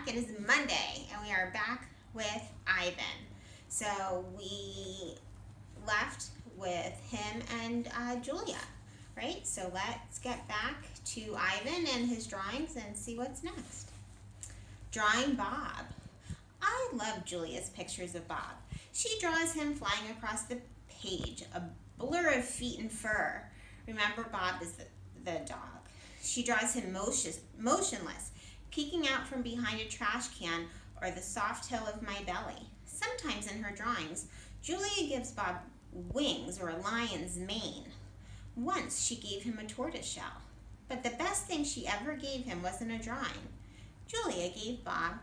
back. It is Monday, and we are back with Ivan. So we left with him and Julia, right? So let's get back to Ivan and his drawings and see what's next. Drawing Bob. I love Julia's pictures of Bob. She draws him flying across the page, a blur of feet and fur. Remember, Bob is the dog. She draws him motionless, peeking out from behind a trash can or the soft hill of my belly. Sometimes in her drawings, Julia gives Bob wings or a lion's mane. Once she gave him a tortoise shell. But the best thing she ever gave him wasn't a drawing. Julia gave Bob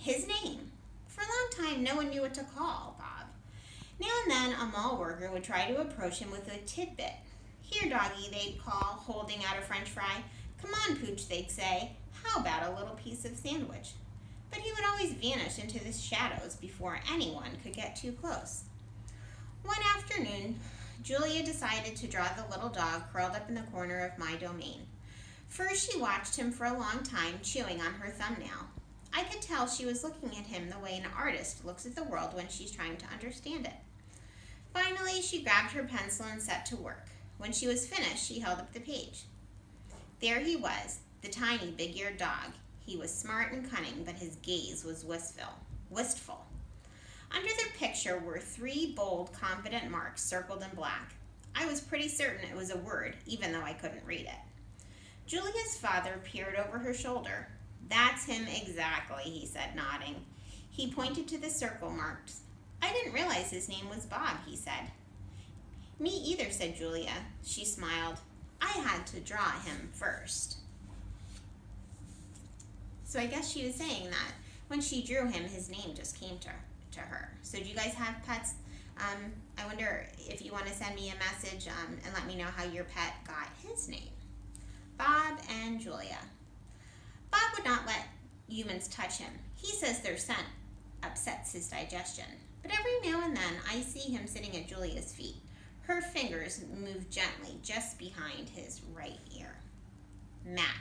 his name. For a long time, no one knew what to call Bob. Now and then, a mall worker would try to approach him with a tidbit. Here, doggy, they'd call, holding out a French fry. Come on, Pooch, they'd say. How about a little piece of sandwich? But he would always vanish into the shadows before anyone could get too close. One afternoon, Julia decided to draw the little dog curled up in the corner of my domain. First, she watched him for a long time, chewing on her thumbnail. I could tell she was looking at him the way an artist looks at the world when she's trying to understand it. Finally, she grabbed her pencil and set to work. When she was finished, she held up the page. There he was, the tiny, big-eared dog. He was smart and cunning, but his gaze was wistful. Under the picture were 3 bold, confident marks circled in black. I was pretty certain it was a word, even though I couldn't read it. Julia's father peered over her shoulder. That's him exactly, he said, nodding. He pointed to the circle marks. I didn't realize his name was Bob, he said. Me either, said Julia. She smiled. I had to draw him first. So I guess she was saying that when she drew him, his name just came to her. So do you guys have pets? I wonder if you want to send me a message and let me know how your pet got his name. Bob and Julia. Bob would not let humans touch him. He says their scent upsets his digestion. But every now and then I see him sitting at Julia's feet. Her fingers move gently just behind his right ear. Mac.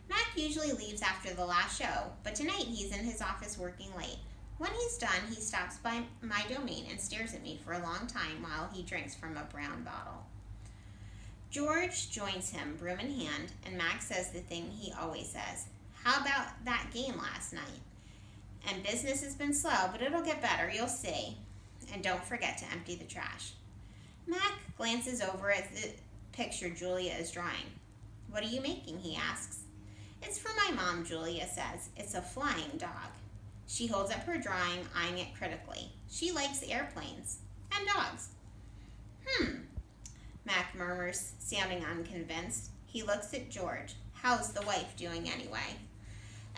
Mac usually leaves after the last show, but tonight he's in his office working late. When he's done, he stops by my domain and stares at me for a long time while he drinks from a brown bottle. George joins him, broom in hand, and Mac says the thing he always says. How about that game last night? And business has been slow, but it'll get better, you'll see. And don't forget to empty the trash. Mac glances over at the picture Julia is drawing. What are you making, he asks. It's for my mom, Julia says. It's a flying dog. She holds up her drawing, eyeing it critically. She likes airplanes and dogs. Mac murmurs, sounding unconvinced. He looks at George. How's the wife doing anyway?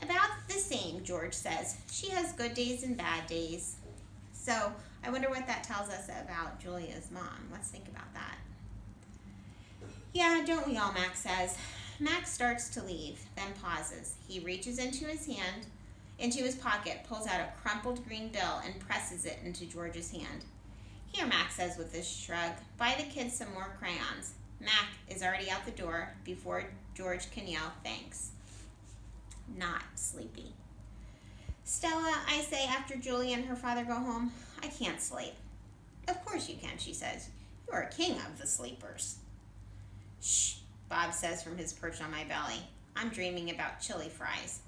About the same, George says. She has good days and bad days. So I wonder what that tells us about Julia's mom. Let's think about that. Yeah, don't we all, Mac says. Mac starts to leave, then pauses. He reaches into his pocket, pulls out a crumpled green bill, and presses it into George's hand. Here, Mac says with a shrug, buy the kids some more crayons. Mac is already out the door before George can yell thanks. Not sleepy. Stella, I say after Julia and her father go home, I can't sleep. Of course you can, she says. You are king of the sleepers. Shh, Bob says from his perch on my belly. I'm dreaming about chili fries.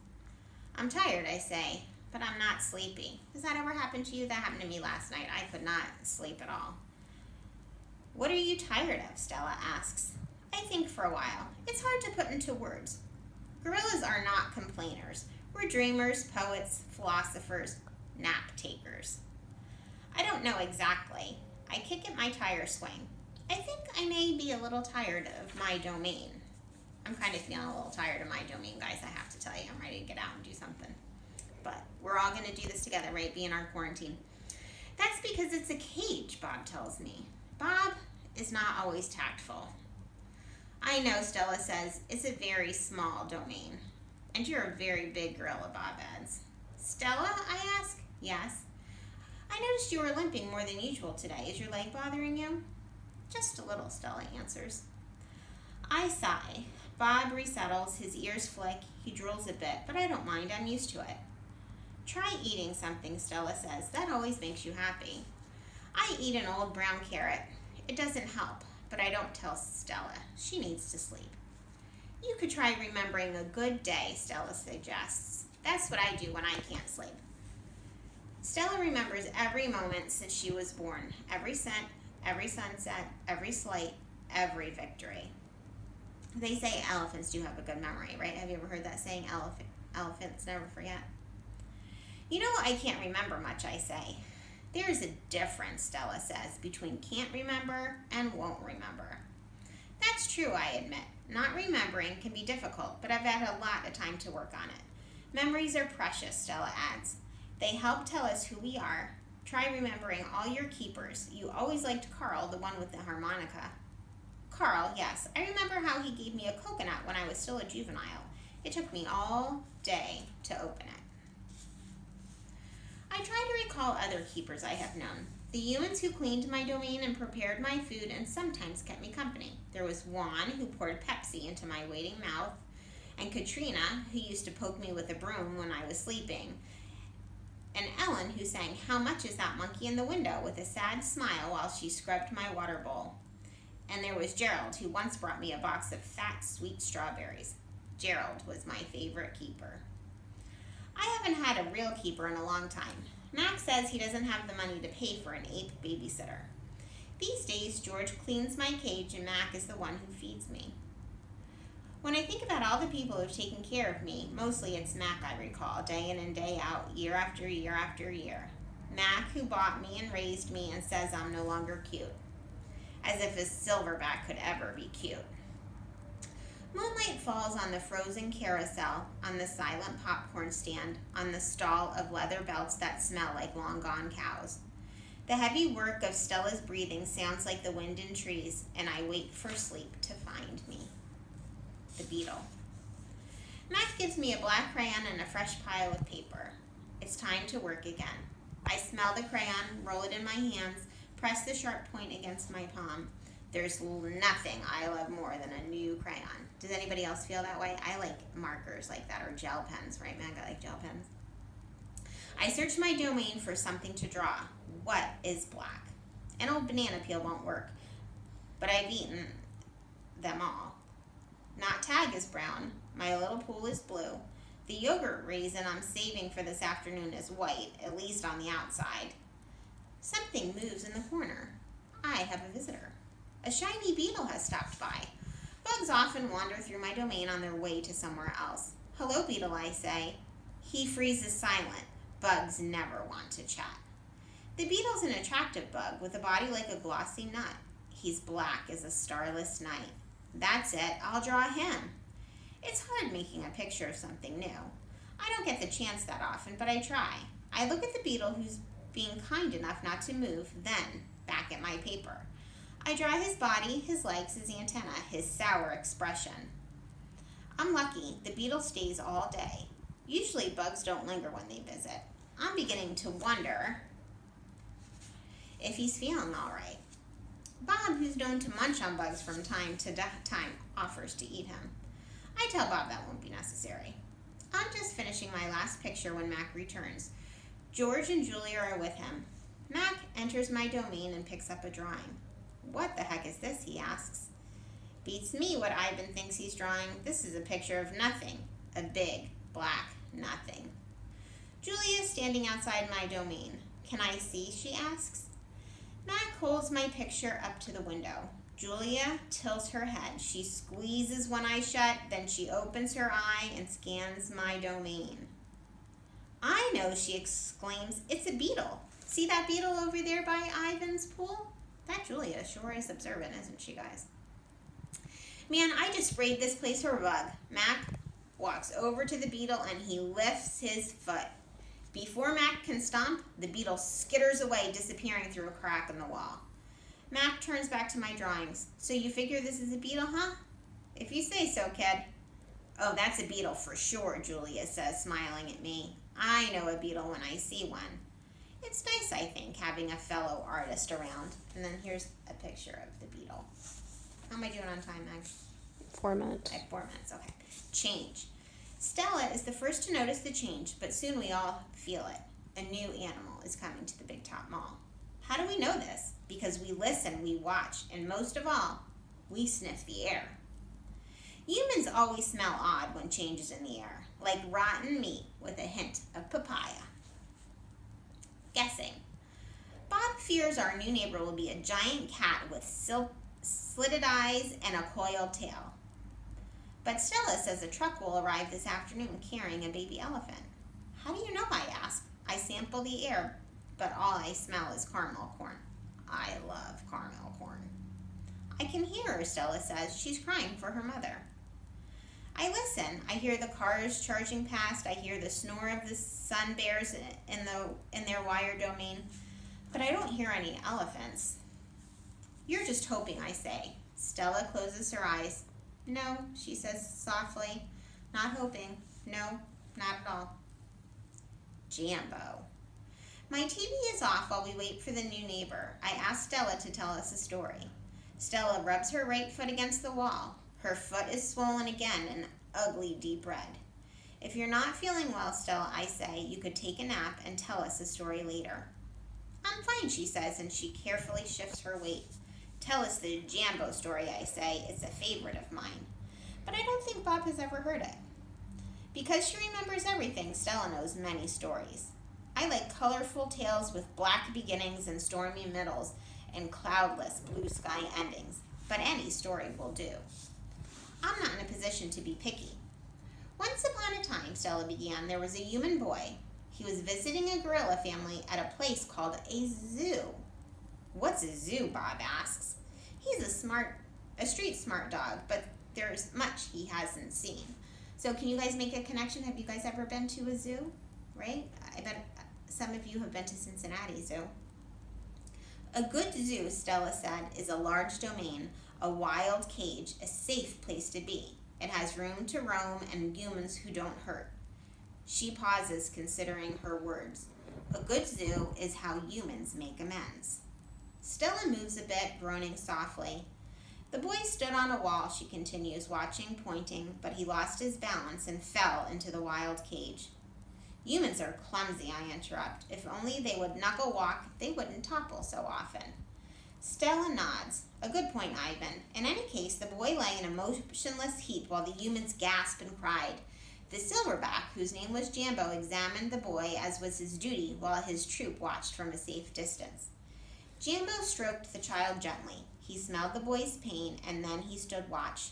I'm tired, I say, but I'm not sleepy. Has that ever happened to you? That happened to me last night. I could not sleep at all. What are you tired of? Stella asks. I think for a while. It's hard to put into words. Gorillas are not complainers. We're dreamers, poets, philosophers, nap takers. I don't know exactly. I kick at my tire swing. I think I may be a little tired of my domain. I'm kind of feeling a little tired of my domain, guys, I have to tell you. I'm ready to get out and do something. But we're all going to do this together, right? Be in our quarantine. That's because it's a cage, Bob tells me. Bob is not always tactful. I know, Stella says. It's a very small domain. And you're a very big gorilla, Bob adds. Stella, I ask? Yes. I noticed you were limping more than usual today. Is your leg bothering you? Just a little, Stella answers. I sigh. Bob resettles, his ears flick, he drools a bit, but I don't mind, I'm used to it. Try eating something, Stella says. That always makes you happy. I eat an old brown carrot. It doesn't help, but I don't tell Stella. She needs to sleep. You could try remembering a good day, Stella suggests. That's what I do when I can't sleep. Stella remembers every moment since she was born, every scent, every sunset, every slight, every victory. They say elephants do have a good memory, right? Have you ever heard that saying, elephants never forget? You know, I can't remember much, I say. There's a difference, Stella says, between can't remember and won't remember. That's true, I admit. Not remembering can be difficult, but I've had a lot of time to work on it. Memories are precious, Stella adds. They help tell us who we are. Try remembering all your keepers. You always liked Carl, the one with the harmonica. Carl, yes. I remember how he gave me a coconut when I was still a juvenile. It took me all day to open it. I try to recall other keepers I have known. The humans who cleaned my domain and prepared my food and sometimes kept me company. There was Juan, who poured Pepsi into my waiting mouth, and Katrina, who used to poke me with a broom when I was sleeping, and Ellen, who sang "How Much Is That Monkey in the Window" with a sad smile while she scrubbed my water bowl. And there was Gerald, who once brought me a box of fat, sweet strawberries. Gerald was my favorite keeper. I haven't had a real keeper in a long time. Max says he doesn't have the money to pay for an ape babysitter. These days, George cleans my cage and Mac is the one who feeds me. When I think about all the people who've taken care of me, mostly it's Mac I recall, day in and day out, year after year after year. Mac, who bought me and raised me and says I'm no longer cute. As if a silverback could ever be cute. Moonlight falls on the frozen carousel, on the silent popcorn stand, on the stall of leather belts that smell like long-gone cows. The heavy work of Stella's breathing sounds like the wind in trees, and I wait for sleep to find me. The Beetle. Mac gives me a black crayon and a fresh pile of paper. It's time to work again. I smell the crayon, roll it in my hands, press the sharp point against my palm. There's nothing I love more than a new crayon. Does anybody else feel that way? I like markers like that, or gel pens, right, Meg? I like gel pens. I search my domain for something to draw. What is black? An old banana peel won't work, but I've eaten them all. Not Tag is brown. My little pool is blue. The yogurt raisin I'm saving for this afternoon is white, at least on the outside. Something moves in the corner. I have a visitor. A shiny beetle has stopped by. Bugs often wander through my domain on their way to somewhere else. Hello, Beetle, I say. He freezes silent. Bugs never want to chat. The beetle's an attractive bug with a body like a glossy nut. He's black as a starless night. That's it. I'll draw him. It's hard making a picture of something new. I don't get the chance that often, but I try. I look at the beetle who's being kind enough not to move, then back at my paper. I draw his body, his legs, his antenna, his sour expression. I'm lucky. The beetle stays all day. Usually bugs don't linger when they visit. I'm beginning to wonder if he's feeling all right. Bob, who's known to munch on bugs from time to time, offers to eat him. I tell Bob that won't be necessary. I'm just finishing my last picture when Mac returns. George and Julia are with him. Mac enters my domain and picks up a drawing. What the heck is this, he asks. Beats me what Ivan thinks he's drawing. This is a picture of nothing. A big, black nothing. Julia is standing outside my domain. Can I see, she asks. Mac holds my picture up to the window. Julia tilts her head. She squeezes one eye shut, then she opens her eye and scans my domain. I know, she exclaims. It's a beetle. See that beetle over there by Ivan's pool? That Julia sure is observant, isn't she, guys? Man, I just sprayed this place for a bug. Mac walks over to the beetle and he lifts his foot. Before Mac can stomp, the beetle skitters away, disappearing through a crack in the wall. Mac turns back to my drawings. So you figure this is a beetle, huh? If you say so, kid. Oh, that's a beetle for sure, Julia says, smiling at me. I know a beetle when I see one. It's nice, I think, having a fellow artist around. And then here's a picture of the beetle. How am I doing on time, Meg? 4 months. At 4 months, okay. Change. Stella is the first to notice the change, but soon we all feel it. A new animal is coming to the Big Top Mall. How do we know this? Because we listen, we watch, and most of all, we sniff the air. Humans always smell odd when change is in the air, like rotten meat with a hint of papaya. Guessing. Bob fears our new neighbor will be a giant cat with slitted eyes and a coiled tail. But Stella says a truck will arrive this afternoon carrying a baby elephant. How do you know, I ask. I sample the air, but all I smell is caramel corn. I love caramel corn. I can hear her, Stella says. She's crying for her mother. I listen. I hear the cars charging past. I hear the snore of the sun bears in their wire domain. But I don't hear any elephants. You're just hoping, I say. Stella closes her eyes. No, she says softly. Not hoping. No, not at all. Jambo. My TV is off while we wait for the new neighbor. I ask Stella to tell us a story. Stella rubs her right foot against the wall. Her foot is swollen again, an ugly deep red. If you're not feeling well, Stella, I say, you could take a nap and tell us a story later. I'm fine, she says, and she carefully shifts her weight. Tell us the Jambo story, I say. It's a favorite of mine. But I don't think Bob has ever heard it. Because she remembers everything, Stella knows many stories. I like colorful tales with black beginnings and stormy middles and cloudless blue sky endings. But any story will do. I'm not in a position to be picky. Once upon a time, Stella began, there was a human boy. He was visiting a gorilla family at a place called a zoo. What's a zoo? Bob asks. He's a street smart dog, but there's much he hasn't seen. So can you guys make a connection? Have you guys ever been to a zoo? Right? I bet some of you have been to Cincinnati Zoo. A good zoo, Stella said, is a large domain, a wild cage, a safe place to be. It has room to roam and humans who don't hurt. She pauses, considering her words. A good zoo is how humans make amends. Stella moves a bit, groaning softly. The boy stood on a wall, she continues, watching, pointing, but he lost his balance and fell into the wild cage. Humans are clumsy, I interrupt. If only they would knuckle walk, they wouldn't topple so often. Stella nods. A good point, Ivan. In any case, the boy lay in a motionless heap while the humans gasped and cried. The silverback, whose name was Jambo, examined the boy as was his duty while his troop watched from a safe distance. Jambo stroked the child gently. He smelled the boy's pain, and then he stood watch.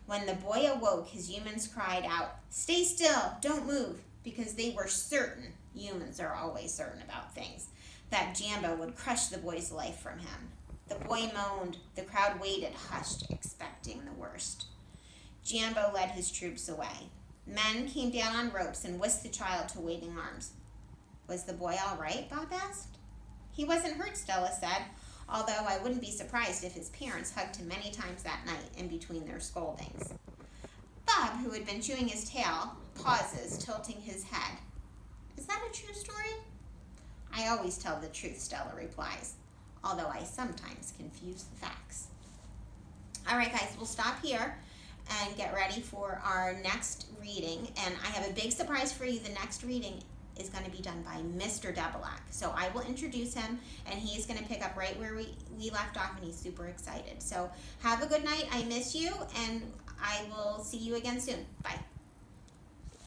When the boy awoke, his humans cried out, "Stay still, don't move," because they were certain, humans are always certain about things, that Jambo would crush the boy's life from him. The boy moaned. The crowd waited, hushed, expecting the worst. Jambo led his troops away. Men came down on ropes and whisked the child to waiting arms. Was the boy all right? Bob asked. He wasn't hurt, Stella said, although I wouldn't be surprised if his parents hugged him many times that night in between their scoldings. Bob, who had been chewing his tail, pauses, tilting his head. Is that a true story? I always tell the truth, Stella replies, although I sometimes confuse the facts. All right, guys, we'll stop here and get ready for our next reading. And I have a big surprise for you. The next reading is going to be done by Mr. Debelak. So I will introduce him, and he's going to pick up right where we left off, and he's super excited. So have a good night. I miss you, and I will see you again soon. Bye.